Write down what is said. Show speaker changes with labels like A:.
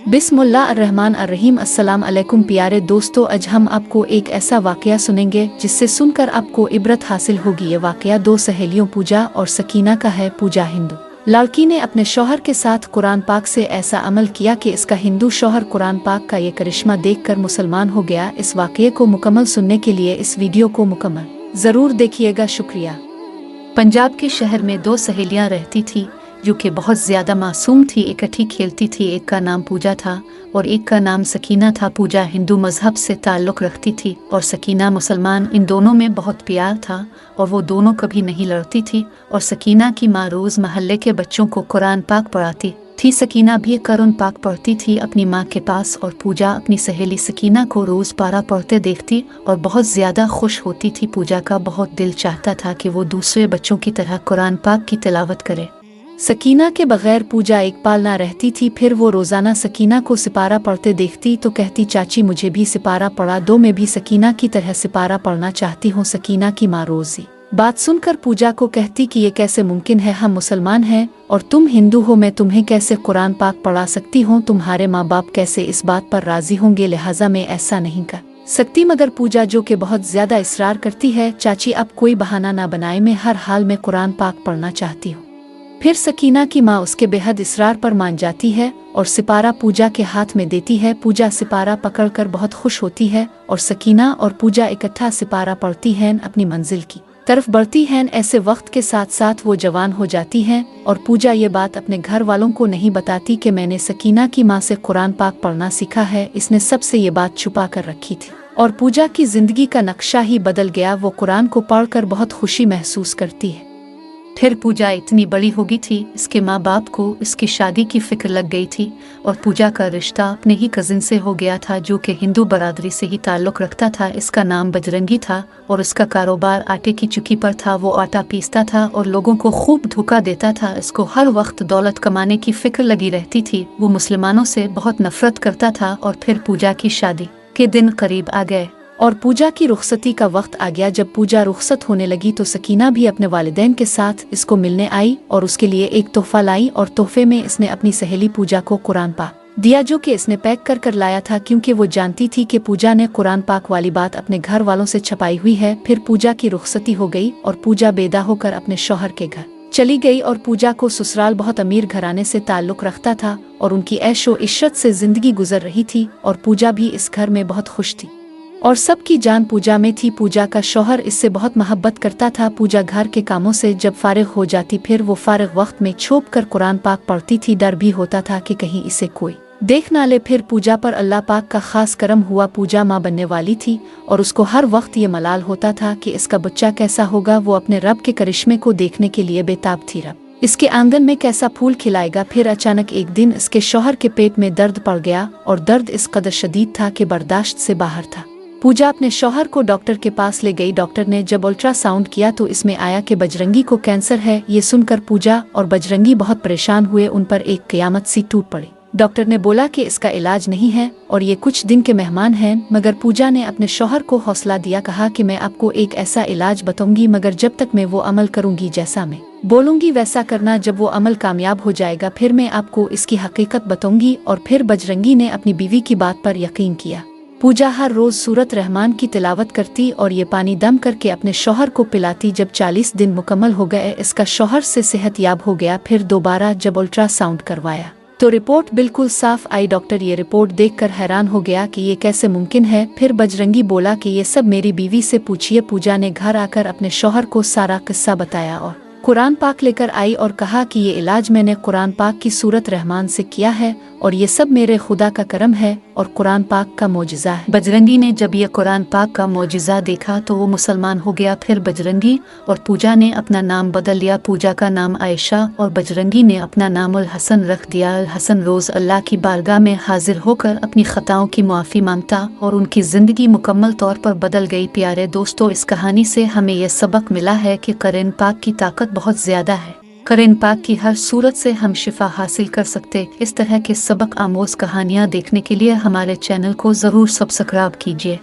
A: बिस्मिल्लाहिर्रहमानिर्रहीम। अस्सलाम अलैकुम प्यारे दोस्तों, आज हम आपको एक ऐसा वाकया सुनेंगे जिससे सुनकर आपको इबरत हासिल होगी। ये वाकया दो सहेलियों पूजा और सकीना का है। पूजा हिंदू लड़की ने अपने शौहर के साथ कुरान पाक से ऐसा अमल किया कि इसका हिंदू शौहर कुरान पाक का ये करिश्मा देखकर मुसलमान हो गया। इस वाकये को मुकम्मल सुनने के लिए इस वीडियो को मुकम्मल ज़रूर देखिएगा। शुक्रिया। पंजाब के शहर में दो सहेलियां रहती थी जो कि बहुत ज़्यादा मासूम थी, इकट्ठी खेलती थी। एक का नाम पूजा था और एक का नाम सकीना था। पूजा हिंदू मज़हब से ताल्लुक़ रखती थी और सकीना मुसलमान। इन दोनों में बहुत प्यार था और वो दोनों कभी नहीं लड़ती थी। और सकीना की माँ रोज़ महल्ले के बच्चों को कुरान पाक पढ़ाती थी। सकीना भी कुरान पाक पढ़ती थी अपनी माँ के पास और पूजा अपनी सहेली सकीना को रोज़ पारा पढ़ते देखती और बहुत ज़्यादा खुश होती थी। पूजा का बहुत दिल चाहता था कि वो दूसरे बच्चों की तरह कुरान पाक की तिलावत करे। सकीना के बगैर पूजा एक पाल ना रहती थी। फिर वो रोज़ाना सकीना को सिपारा पढ़ते देखती तो कहती, चाची मुझे भी सिपारा पढ़ा दो, मैं भी सकीना की तरह सिपारा पढ़ना चाहती हूँ। सकीना की माँ रोज़ी बात सुनकर पूजा को कहती कि ये कैसे मुमकिन है, हम मुसलमान हैं और तुम हिंदू हो, मैं तुम्हें कैसे कुरान पाक पढ़ा सकती हूँ, तुम्हारे माँ बाप कैसे इस बात पर राज़ी होंगे, लिहाजा मैं ऐसा नहीं कर सकती। मगर पूजा जो कि बहुत ज़्यादा इसरार करती है, चाची अब कोई बहाना ना बनाए, मैं हर हाल में कुरान पाक पढ़ना चाहती हूँ। फिर सकीना की माँ उसके बेहद इसरार पर मान जाती है और सिपारा पूजा के हाथ में देती है। पूजा सिपारा पकड़कर बहुत खुश होती है और सकीना और पूजा इकट्ठा सिपारा पढ़ती हैं, अपनी मंजिल की तरफ बढ़ती हैं। ऐसे वक्त के साथ साथ वो जवान हो जाती हैं और पूजा ये बात अपने घर वालों को नहीं बताती कि मैंने सकीना की माँ से कुरान पाक पढ़ना सीखा है। इसने सबसे ये बात छुपा कर रखी थी और पूजा की जिंदगी का नक्शा ही बदल गया। वो कुरान को पढ़कर बहुत खुशी महसूस करती है। फिर पूजा इतनी बड़ी हो गई थी, इसके माँ बाप को इसकी शादी की फिक्र लग गई थी और पूजा का रिश्ता अपने ही कजिन से हो गया था जो कि हिंदू बरादरी से ही ताल्लुक़ रखता था। इसका नाम बजरंगी था और इसका कारोबार आटे की चुकी पर था। वो आटा पीसता था और लोगों को खूब धोखा देता था। इसको हर वक्त दौलत कमाने की फिक्र लगी रहती थी। वो मुसलमानों से बहुत नफरत करता था। और फिर पूजा की शादी के दिन करीब आ गए और पूजा की रुखसती का वक्त आ गया। जब पूजा रुखसत होने लगी तो सकीना भी अपने वालिदैन के साथ इसको मिलने आई और उसके लिए एक तोहफा लाई और तोहफे में इसने अपनी सहेली पूजा को कुरान पाक दिया जो कि इसने पैक कर कर लाया था, क्योंकि वो जानती थी कि पूजा ने कुरान पाक वाली बात अपने घर वालों से छपाई हुई है। फिर पूजा की रुखसती हो गई और पूजा बेदा होकर अपने शौहर के घर चली गई। और पूजा को ससुराल बहुत अमीर घराने से ताल्लुक़ रखता था और उनकी ऐशो इश्रत से जिंदगी गुजर रही थी और पूजा भी इस घर में बहुत खुश थी और सबकी जान पूजा में थी। पूजा का शौहर इससे बहुत मोहब्बत करता था। पूजा घर के कामों से जब फारिग हो जाती फिर वो फारिग वक्त में छुप कर कुरान पाक पढ़ती थी। डर भी होता था कि कहीं इसे कोई देख ना ले। फिर पूजा पर अल्लाह पाक का खास करम हुआ। पूजा माँ बनने वाली थी और उसको हर वक्त ये मलाल होता था कि इसका बच्चा कैसा होगा। वो अपने रब के करिश्मे को देखने के लिए बेताब थी, रब इसके आंगन में कैसा फूल खिलाएगा। फिर अचानक एक दिन इसके शौहर के पेट में दर्द पड़ गया और दर्द इस कदर शदीद था कि बर्दाश्त से बाहर था। पूजा अपने शौहर को डॉक्टर के पास ले गई। डॉक्टर ने जब अल्ट्रासाउंड किया तो इसमें आया कि बजरंगी को कैंसर है। ये सुनकर पूजा और बजरंगी बहुत परेशान हुए। उन पर एक क़यामत सी टूट पड़ी। डॉक्टर ने बोला कि इसका इलाज नहीं है और ये कुछ दिन के मेहमान हैं। मगर पूजा ने अपने शौहर को हौसला दिया, कहा कि मैं आपको एक ऐसा इलाज बताऊंगी, मगर जब तक मैं वो अमल करूंगी जैसा मैं बोलूंगी वैसा करना। जब वो अमल कामयाब हो जाएगा फिर मैं आपको इसकी हकीकत बताऊंगी। और फिर बजरंगी ने अपनी बीवी की बात पर यकीन किया। पूजा हर रोज सूरत रहमान की तिलावत करती और ये पानी दम करके अपने शौहर को पिलाती। जब 40 दिन मुकम्मल हो गए इसका शौहर से सेहत याब हो गया। फिर दोबारा जब अल्ट्रासाउंड करवाया तो रिपोर्ट बिल्कुल साफ आई। डॉक्टर ये रिपोर्ट देखकर हैरान हो गया कि ये कैसे मुमकिन है। फिर बजरंगी बोला कि ये सब मेरी बीवी से पूछिए। पूजा ने घर आकर अपने शौहर को सारा किस्सा बताया और कुरान पाक लेकर आई और कहा कि ये इलाज मैंने कुरान पाक की सूरत रहमान से किया है और ये सब मेरे खुदा का करम है और कुरान पाक का मौजिज़ा है। बजरंगी ने जब ये कुरान पाक का मौजिज़ा देखा तो वो मुसलमान हो गया। फिर बजरंगी और पूजा ने अपना नाम बदल लिया। पूजा का नाम आयशा और बजरंगी ने अपना नाम अल हसन रख दिया। अल हसन रोज़ अल्लाह की बारगाह में हाजिर होकर अपनी ख़ताओं की मुआफ़ी मांगता और उनकी ज़िंदगी मुकम्मल तौर पर बदल गई। प्यारे दोस्तों, इस कहानी से हमें यह सबक मिला है कि कुरान पाक की ताकत बहुत ज़्यादा है। कुरान पाक की हर सूरत से हम शिफा हासिल कर सकते। इस तरह के सबक आमोज़ कहानियाँ देखने के लिए हमारे चैनल को ज़रूर सब्सक्राइब कीजिए।